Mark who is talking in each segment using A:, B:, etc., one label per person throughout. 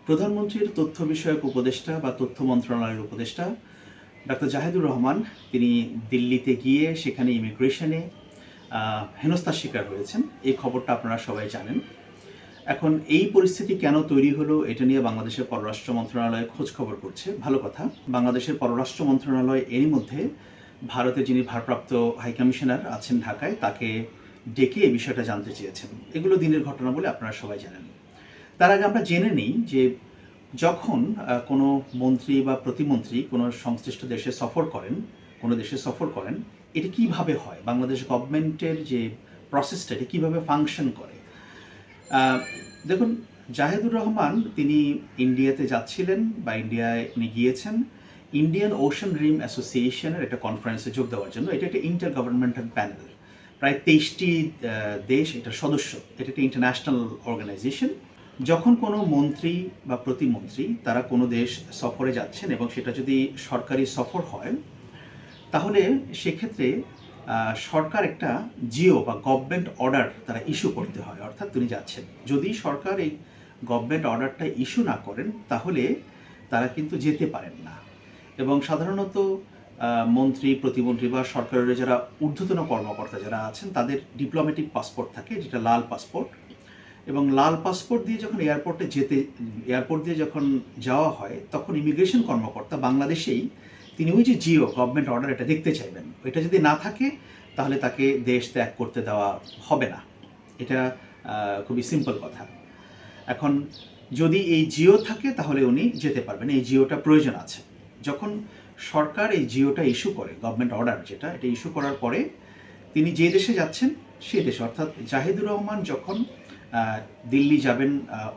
A: প্রধানমন্ত্রীর তথ্য বিষয়ক উপদেষ্টা বা তথ্য মন্ত্রণালয়ের উপদেষ্টা ডক্টর জাহিদুর রহমান তিনি দিল্লিতে গিয়ে সেখানে ইমিগ্রেশনে হেনস্থার শিকার হয়েছেন। এই খবরটা আপনারা সবাই জানেন। এখন এই পরিস্থিতি কেন তৈরি হলো এটা নিয়ে বাংলাদেশের পররাষ্ট্র মন্ত্রণালয় খোঁজ খবর করছে। ভালো কথা। বাংলাদেশের পররাষ্ট্র মন্ত্রণালয় এরই মধ্যে ভারতের যিনি ভারপ্রাপ্ত হাইকমিশনার আছেন ঢাকায় তাকে ডেকে এই বিষয়টা জানতে চেয়েছেন। এগুলো দিনের ঘটনা বলে আপনারা সবাই জানেন। তার আগে আমরা জেনে নিই যে যখন কোনো মন্ত্রী বা প্রতিমন্ত্রী কোনো সংশ্লিষ্ট দেশে সফর করেন, কোনো দেশে সফর করেন, এটা কিভাবে হয়, বাংলাদেশ গভর্নমেন্টের যে প্রসেসটা এটা কীভাবে ফাংশন করে। দেখুন, জাহিদুর রহমান তিনি ইন্ডিয়াতে যাচ্ছিলেন বা ইন্ডিয়ায় উনি গিয়েছেন ইন্ডিয়ান ওশান রিম অ্যাসোসিয়েশনের একটা কনফারেন্সে যোগ দেওয়ার জন্য। এটা একটা ইন্টার গভর্নমেন্টাল প্যানেল, প্রায় 23টি দেশ এটার সদস্য। এটা একটা ইন্টারন্যাশনাল অর্গানাইজেশন। যখন কোনো মন্ত্রী বা প্রতিমন্ত্রী তারা কোনো দেশ সফরে যাচ্ছেন এবং সেটা যদি সরকারি সফর হয়, তাহলে সেক্ষেত্রে সরকার একটা জিও বা গভর্নমেন্ট অর্ডার তারা ইস্যু করতে হয়। অর্থাৎ তিনি যাচ্ছেন, যদি সরকার এই গভর্নমেন্ট অর্ডারটা ইস্যু না করেন তাহলে তারা কিন্তু যেতে পারেন না। এবং সাধারণত মন্ত্রী প্রতিমন্ত্রী বা সরকারের যারা ঊর্ধ্বতন কর্মকর্তা যারা আছেন তাদের ডিপ্লোম্যাটিক পাসপোর্ট থাকে, যেটা লাল পাসপোর্ট। এবং লাল পাসপোর্ট দিয়ে যখন এয়ারপোর্ট দিয়ে যখন যাওয়া হয় তখন ইমিগ্রেশন কর্মকর্তা বাংলাদেশেই তিনি ওই যে জিও গভর্নমেন্ট অর্ডার এটা দেখতে চাইবেন। এটা যদি না থাকে তাহলে তাকে দেশ ত্যাগ করতে দেওয়া হবে না। এটা খুবই সিম্পল কথা। এখন যদি এই জিও থাকে তাহলে উনি যেতে পারবেন, এই জিওটা প্রয়োজন আছে। যখন সরকার এই জিওটা ইস্যু করে, গভর্নমেন্ট অর্ডার যেটা, এটা ইস্যু করার পরে তিনি যে দেশে যাচ্ছেন সে দেশে, অর্থাৎ জাহিদুর রহমান যখন দিল্লি যাবেন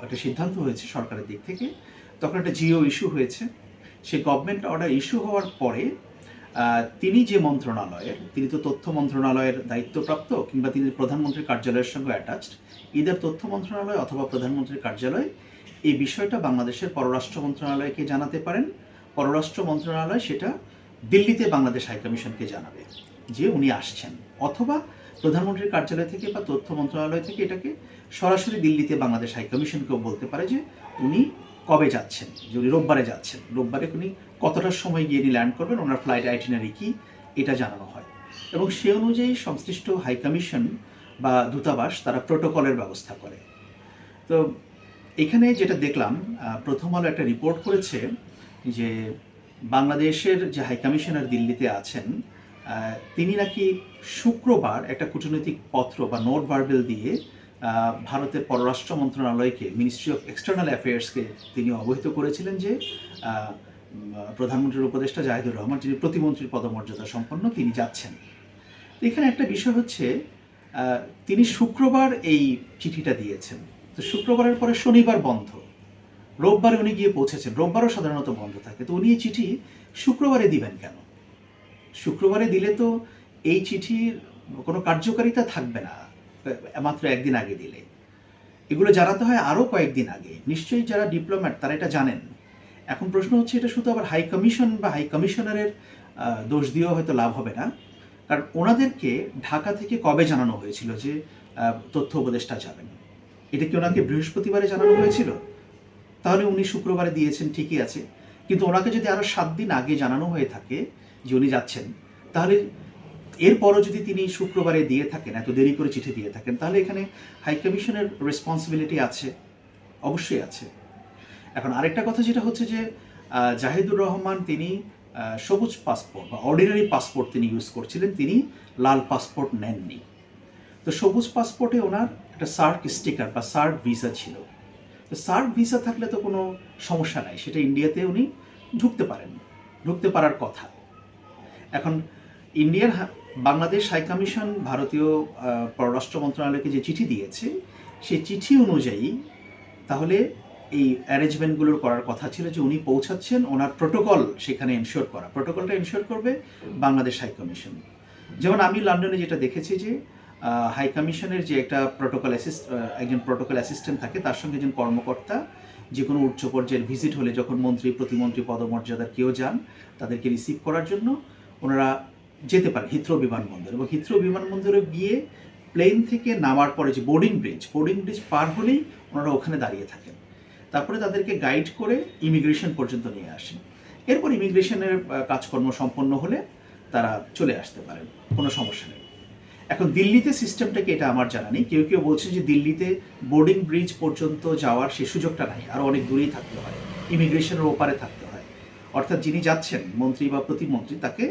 A: একটা সিদ্ধান্ত হয়েছে সরকারের দিক থেকে, তখন একটা জিও ইস্যু হয়েছে। সেই গভর্নমেন্ট অর্ডার ইস্যু হওয়ার পরে তিনি যে মন্ত্রণালয়ের, তিনি তো তথ্য মন্ত্রণালয়ের দায়িত্বপ্রাপ্ত কিংবা তিনি প্রধানমন্ত্রীর কার্যালয়ের সঙ্গে অ্যাটাচড, ইদার তথ্য মন্ত্রণালয় অথবা প্রধানমন্ত্রীর কার্যালয় এই বিষয়টা বাংলাদেশের পররাষ্ট্র মন্ত্রণালয়কে জানাতে পারেন। পররাষ্ট্র মন্ত্রণালয় সেটা দিল্লিতে বাংলাদেশ হাইকমিশনকে জানাবে যে উনি আসছেন, অথবা প্রধানমন্ত্রীর কার্যালয় থেকে বা তথ্য মন্ত্রণালয় থেকে এটাকে সরাসরি দিল্লিতে বাংলাদেশ হাইকমিশনকেও বলতে পারে যে উনি কবে যাচ্ছেন, যে উনি রোববারে যাচ্ছেন, রোববারে উনি কতটার সময় গিয়ে ল্যান্ড করবেন, ওনার ফ্লাইট আইটিনারি কি, এটা জানানো হয়। এবং সে অনুযায়ী সংশ্লিষ্ট হাইকমিশন বা দূতাবাস তারা প্রোটোকলের ব্যবস্থা করে। তো এখানে যেটা দেখলাম, প্রথম আলো একটা রিপোর্ট করেছে যে বাংলাদেশের যে হাইকমিশনার দিল্লিতে আছেন তিনি নাকি শুক্রবার একটা কূটনৈতিক পত্র বা নোট ভার্বেল দিয়ে ভারতের পররাষ্ট্র মন্ত্রণালয়কে, মিনিস্ট্রি অফ এক্সটার্নাল অ্যাফেয়ার্সকে তিনি অবহিত করেছিলেন যে প্রধানমন্ত্রীর উপদেষ্টা জাহিদুর রহমান, যিনি প্রতিমন্ত্রীর পদমর্যাদা সম্পন্ন, তিনি যাচ্ছেন। এখানে একটা বিষয় হচ্ছে তিনি শুক্রবার এই চিঠিটা দিয়েছেন, তো শুক্রবারের পরে শনিবার বন্ধ, রোববারে উনি গিয়ে পৌঁছেছেন, রোববারও সাধারণত বন্ধ থাকে, তো উনি এই চিঠি শুক্রবারে দিবেন কেন? শুক্রবারে দিলে তো এই চিঠির কোনো কার্যকারিতা থাকবে না মাত্র একদিন আগে দিলে। এগুলো জানাতে হয় আরও কয়েকদিন আগে। নিশ্চয়ই যারা ডিপ্লোম্যাট তারা এটা জানেন। এখন প্রশ্ন হচ্ছে এটা শুধু আবার হাই কমিশন বা হাই কমিশনারের দোষ দিয়েও হয়তো লাভ হবে না, কারণ ওনাদেরকে ঢাকা থেকে কবে জানানো হয়েছিল যে তথ্য উপদেষ্টা যাবেন? এটা কি ওনাকে বৃহস্পতিবারে জানানো হয়েছিল? তাহলে উনি শুক্রবারে দিয়েছেন, ঠিকই আছে, কিন্তু ওনাকে যদি আরও 7 দিন আগে জানানো হয়ে থাকে যে উনি যাচ্ছেন, তাহলে এরপরও যদি তিনি শুক্রবারে দিয়ে থাকেন, এত দেরি করে চিঠি দিয়ে থাকেন, তাহলে এখানে হাইকমিশনের রেসপন্সিবিলিটি আছে, অবশ্যই আছে। এখন আরেকটা কথা যেটা হচ্ছে যে জাহিদুর রহমান তিনি সবুজ পাসপোর্ট বা অর্ডিনারি পাসপোর্ট তিনি ইউজ করছিলেন, তিনি লাল পাসপোর্ট নেননি। তো সবুজ পাসপোর্টে ওনার একটা সার্ক স্টিকার বা সার্ক ভিসা ছিল। তো সার্ক ভিসা থাকলে তো কোনো সমস্যা নাই, সেটা ইন্ডিয়াতে উনি ঢুকতে পারেন, ঢুকতে পারার কথা। এখন ইন্ডিয়ান বাংলাদেশ হাইকমিশন ভারতীয় পররাষ্ট্র মন্ত্রণালয়কে যে চিঠি দিয়েছে সেই চিঠি অনুযায়ী তাহলে এই অ্যারেঞ্জমেন্টগুলোর করার কথা ছিল যে উনি পৌঁছাচ্ছেন, ওনার প্রোটোকল সেখানে এনশিওর করা, প্রোটোকলটা এনশিওর করবে বাংলাদেশ হাইকমিশন। যেমন আমি লন্ডনে যেটা দেখেছি যে হাইকমিশনের যে একটা একজন প্রোটোকল অ্যাসিস্ট্যান্ট থাকে, তার সঙ্গে একজন কর্মকর্তা যে কোনো উচ্চ পর্যায়ের ভিজিট হলে যখন মন্ত্রী প্রতিমন্ত্রী পদমর্যাদার কেউ যান তাদেরকে রিসিভ করার জন্য ওনারা যেতে পারে হিথ্রো বিমানবন্দর, এবং হিথ্রো বিমানবন্দরে গিয়ে প্লেন থেকে নামার পরে যে বোর্ডিং ব্রিজ পার হলেই ওনারা ওখানে দাঁড়িয়ে থাকেন। তারপরে তাদেরকে গাইড করে ইমিগ্রেশন পর্যন্ত নিয়ে আসেন। এরপর ইমিগ্রেশনের কাজকর্ম সম্পন্ন হলে তারা চলে আসতে পারেন, কোনো সমস্যা নেই। এখন দিল্লিতে সিস্টেমটাকে এটা আমার জানা নেই। কেউ কেউ বলছেন যে দিল্লিতে বোর্ডিং ব্রিজ পর্যন্ত যাওয়ার সে সুযোগটা নাই, আরও অনেক দূরেই থাকতে হয়, ইমিগ্রেশনের ওপারে থাকতে হয়। অর্থাৎ যিনি যাচ্ছেন মন্ত্রী বা প্রতিমন্ত্রী, তাকে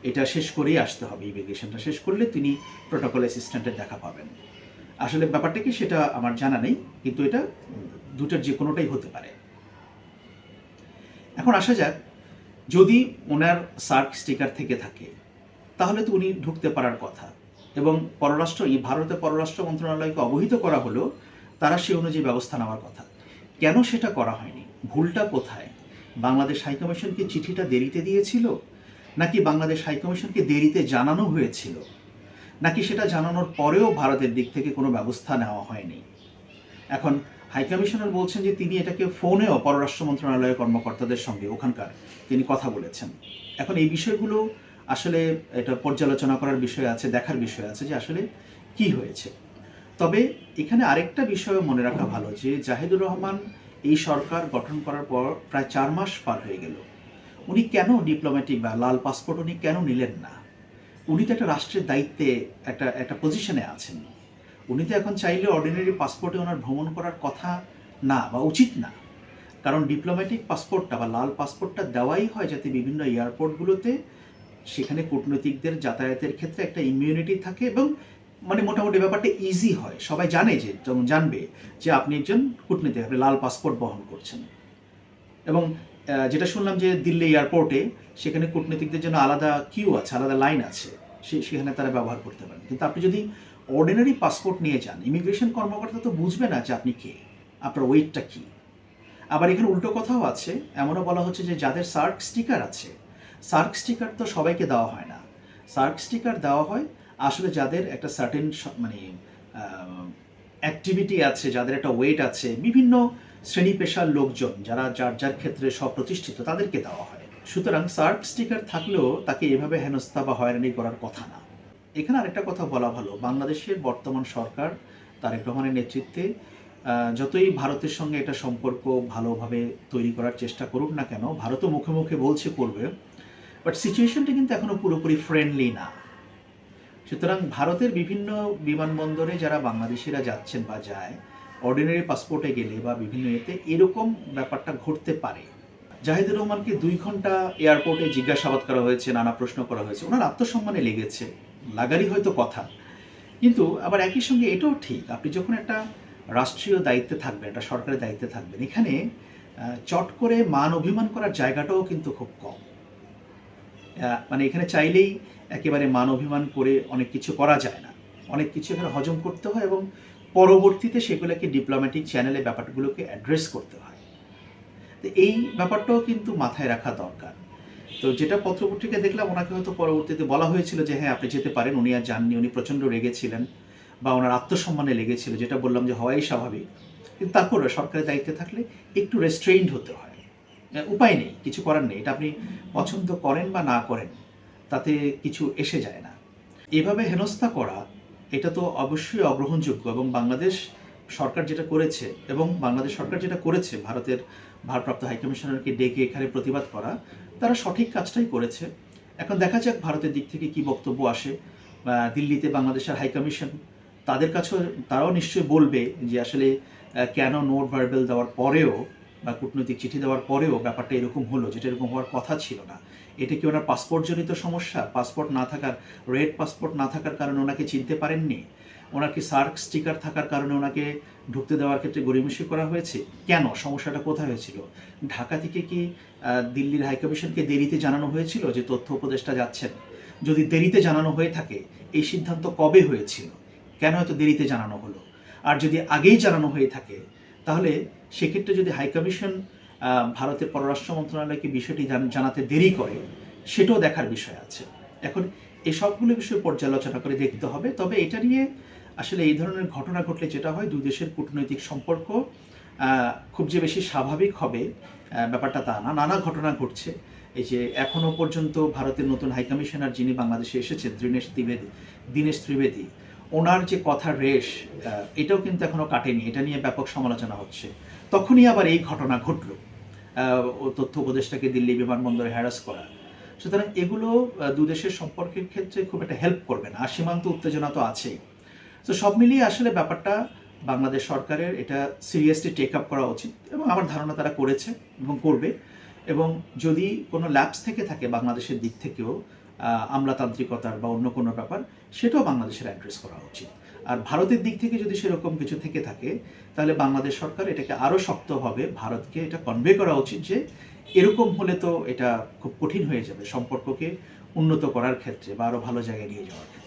A: এটা শেষ করেই আসতে হবে। ইমিগ্রেশনটা শেষ করলে তিনি প্রোটোকল অ্যাসিস্ট্যান্টের দেখা পাবেন। আসলে ব্যাপারটা কি সেটা আমার জানা নেই, কিন্তু এটা দুটোর যে কোনোটাই হতে পারে। এখন আসা যাক, যদি ওনার সার্ক স্টিকার থেকে থাকে তাহলে তো উনি ঢুকতে পারার কথা, এবং ভারতের পররাষ্ট্র মন্ত্রণালয়কে অবহিত করা হলো, তারা সে অনুযায়ী ব্যবস্থা নেওয়ার কথা। কেন সেটা করা হয়নি? ভুলটা কোথায়? বাংলাদেশ হাইকমিশনকে চিঠিটা দেরিতে দিয়েছিল, নাকি বাংলাদেশ হাইকমিশনকে দেরিতে জানানো হয়েছিল, নাকি সেটা জানানোর পরেও ভারতের দিক থেকে কোনো ব্যবস্থা নেওয়া হয়নি? এখন হাইকমিশনার বলছেন যে তিনি এটাকে ফোনেও পররাষ্ট্র মন্ত্রণালয়ের কর্মকর্তাদের সঙ্গে ওখানকার তিনি কথা বলেছেন। এখন এই বিষয়গুলো আসলে এটা পর্যালোচনা করার বিষয় আছে, দেখার বিষয় আছে যে আসলে কি হয়েছে। তবে এখানে আরেকটা বিষয় মনে রাখা ভালো যে জাহিদুর রহমান এই সরকার গঠন করার পর প্রায় 4 মাস পার হয়ে গেল। উনি কেন ডিপ্লোম্যাটিক বা লাল পাসপোর্ট উনি কেন নিলেন না? উনি তো একটা রাষ্ট্রের দায়িত্বে একটা পজিশনে আছেন। উনি তো এখন চাইলে অর্ডিনারি পাসপোর্টে ওনার ভ্রমণ করার কথা না, বা উচিত না। কারণ ডিপ্লোম্যাটিক পাসপোর্টটা বা লাল পাসপোর্টটা দেওয়াই হয় যাতে বিভিন্ন এয়ারপোর্টগুলোতে সেখানে কূটনৈতিকদের যাতায়াতের ক্ষেত্রে একটা ইমিউনিটি থাকে, এবং মানে মোটামুটি ব্যাপারটা ইজি হয়। সবাই জানে যে জানবে যে আপনি একজন কূটনীতিক, আপনি লাল পাসপোর্ট বহন করছেন। এবং যেটা শুনলাম যে দিল্লি এয়ারপোর্টে সেখানে কূটনীতিকদের জন্য আলাদা কিউ আছে, আলাদা লাইন আছে, সেখানে তারা ব্যবহার করতে পারেন। কিন্তু আপনি যদি অর্ডিনারি পাসপোর্ট নিয়ে যান, ইমিগ্রেশন কর্মকর্তা তো বুঝবে না যে আপনি কে, আপনার ওয়েটটা কী। আবার এখানে উল্টো কথাও আছে, এমনও বলা হচ্ছে যে যাদের সার্ক স্টিকার আছে, সার্ক স্টিকার তো সবাইকে দেওয়া হয় না। সার্ক স্টিকার দেওয়া হয় আসলে যাদের একটা সার্টেন মানে অ্যাক্টিভিটি আছে, যাদের একটা ওয়েট আছে, বিভিন্ন শ্রেণী পেশার লোকজন যারা যার যার ক্ষেত্রে স্বপ্রতিষ্ঠিত, তাদেরকে দেওয়া হয়। সুতরাং সার্ক স্টিকার থাকলেও তাকে এভাবে হেনস্থা বা হয়রানি করার কথা না। এখানে আরেকটা কথা বলা ভালো, বাংলাদেশের বর্তমান সরকার তারেক রহমানের নেতৃত্বে যতই ভারতের সঙ্গে একটা সম্পর্ক ভালোভাবে তৈরি করার চেষ্টা করুক না কেন, ভারতও মুখে মুখে বলছে করবে, বাট সিচুয়েশনটা কিন্তু এখনো পুরোপুরি ফ্রেন্ডলি না। সুতরাং ভারতের বিভিন্ন বিমানবন্দরে যারা বাংলাদেশিরা যাচ্ছেন বা যায়, অর্ডিনারি পাসপোর্টে গেলে বা বিভিন্ন এতে এরকম ব্যাপারটা ঘটতে পারে। জাহিদুর রহমানকে 2 ঘন্টা এয়ারপোর্টে জিজ্ঞাসাবাদ করা হয়েছে, নানা প্রশ্ন করা হয়েছে, ওনার আত্মসম্মানে লেগেছে, লাগারই হয়তো কথা। কিন্তু আবার একই সঙ্গে এটাও ঠিক, আপনি যখন একটা রাষ্ট্রীয় দায়িত্বে থাকবেন, একটা সরকারের দায়িত্বে থাকবেন, এখানে চট করে মান অভিমান করার জায়গাটাও কিন্তু খুব কম। মানে এখানে চাইলেই একেবারে মান অভিমান করে অনেক কিছু করা যায় না, অনেক কিছু এখানে হজম করতে হয়, এবং পরবর্তীতে সেগুলোকে ডিপ্লোম্যাটিক চ্যানেলে ব্যাপারগুলোকে অ্যাড্রেস করতে হয়। তো এই ব্যাপারটাও কিন্তু মাথায় রাখা দরকার। তো যেটা পত্রপত্রিকায় দেখলাম, ওনাকে হয়তো পরবর্তীতে বলা হয়েছিল যে হ্যাঁ আপনি যেতে পারেন, উনি আর যাননি, উনি প্রচণ্ড রেগেছিলেন বা ওনার আত্মসম্মানে লেগেছিল, যেটা বললাম যে হওয়াই স্বাভাবিক। কিন্তু তারপরে সরকারের দায়িত্বে থাকলে একটু রেস্ট্রেইনড হতে হয়, উপায় নেই, কিছু করার নেই। এটা আপনি পছন্দ করেন বা না করেন, তাতে কিছু এসে যায় না। এভাবে হেনস্থা করা এটা তো অবশ্যই অগ্রহণযোগ্য, এবং বাংলাদেশ সরকার যেটা করেছে, ভারতের ভারপ্রাপ্ত হাইকমিশনারকে ডেকে এখানে প্রতিবাদ করা, তারা সঠিক কাজটাই করেছে। এখন দেখা যাক ভারতের দিক থেকে কি বক্তব্য আসে। দিল্লিতে বাংলাদেশের হাইকমিশন, তাদের কাছেও তারাও নিশ্চয়ই বলবে যে আসলে কেন নোট ভার্বেল দেওয়ার পরেও বা কূটনৈতিক চিঠি দেওয়ার পরেও ব্যাপারটা এরকম হলো, যেটা এরকম হওয়ার কথা ছিল না। এটা কি ওনার পাসপোর্টজনিত সমস্যা? রেড পাসপোর্ট না থাকার কারণে ওনাকে চিনতে পারেননি? ওনার কি সার্ক স্টিকার থাকার কারণে ওনাকে ঢুকতে দেওয়ার ক্ষেত্রে গড়িমসি করা হয়েছে? কেন? সমস্যাটা কোথায় হয়েছিল? ঢাকা থেকে কি দিল্লির হাইকমিশনকে দেরিতে জানানো হয়েছিল যে তথ্য উপদেষ্টা যাচ্ছেন? যদি দেরিতে জানানো হয়ে থাকে, এই সিদ্ধান্ত কবে হয়েছিল? কেন এত দেরিতে জানানো হলো? আর যদি আগেই জানানো হয়ে থাকে, তাহলে সেক্ষেত্রে যদি হাইকমিশন ভারতের পররাষ্ট্র মন্ত্রণালয়কে বিষয়টি জানাতে দেরি করে, সেটাও দেখার বিষয় আছে। এখন এই সবগুলো বিষয় পর্যালোচনা করে দেখতে হবে। তবে এটা নিয়ে আসলে এই ধরনের ঘটনা ঘটলে যেটা হয়, দুই দেশের কূটনৈতিক সম্পর্ক খুব যে বেশি স্বাভাবিক হবে ব্যাপারটা তা না। নানা ঘটনা ঘটছে। এই যে এখনও পর্যন্ত ভারতের নতুন হাইকমিশনার যিনি বাংলাদেশে এসেছেন, দীনেশ ত্রিবেদী, ওনার যে কথার রেশ, এটাও কিন্তু এখনও কাটেনি। এটা নিয়ে ব্যাপক সমালোচনা হচ্ছে। তখনই আবার এই ঘটনা ঘটল, ও তথ্য উপদেষ্টাকে দিল্লি বিমানবন্দরে হ্যারাস করা। সুতরাং এগুলো দু দেশের সম্পর্কের ক্ষেত্রে খুব একটা হেল্প করবে না, আর সীমান্ত উত্তেজনা তো আছেই। তো সব মিলিয়ে আসলে ব্যাপারটা বাংলাদেশ সরকারের এটা সিরিয়াসলি টেক আপ করা উচিত, এবং আমার ধারণা তারা করেছে এবং করবে। এবং যদি কোনো ল্যাপস থেকে থাকে বাংলাদেশের দিক থেকেও আমলাতান্ত্রিকতার বা অন্য কোনো ব্যাপার, সেটাও বাংলাদেশের অ্যাড্রেস করা উচিত। আর ভারতের দিক থেকে যদি সেরকম কিছু থেকে থাকে, তাহলে বাংলাদেশ সরকার এটাকে আরও শক্তভাবে ভারতকে এটা কনভে করা উচিত যে এরকম হলে তো এটা খুব কঠিন হয়ে যাবে সম্পর্ককে উন্নত করার ক্ষেত্রে বা আরও ভালো জায়গায় নিয়ে যাওয়ার ক্ষেত্রে।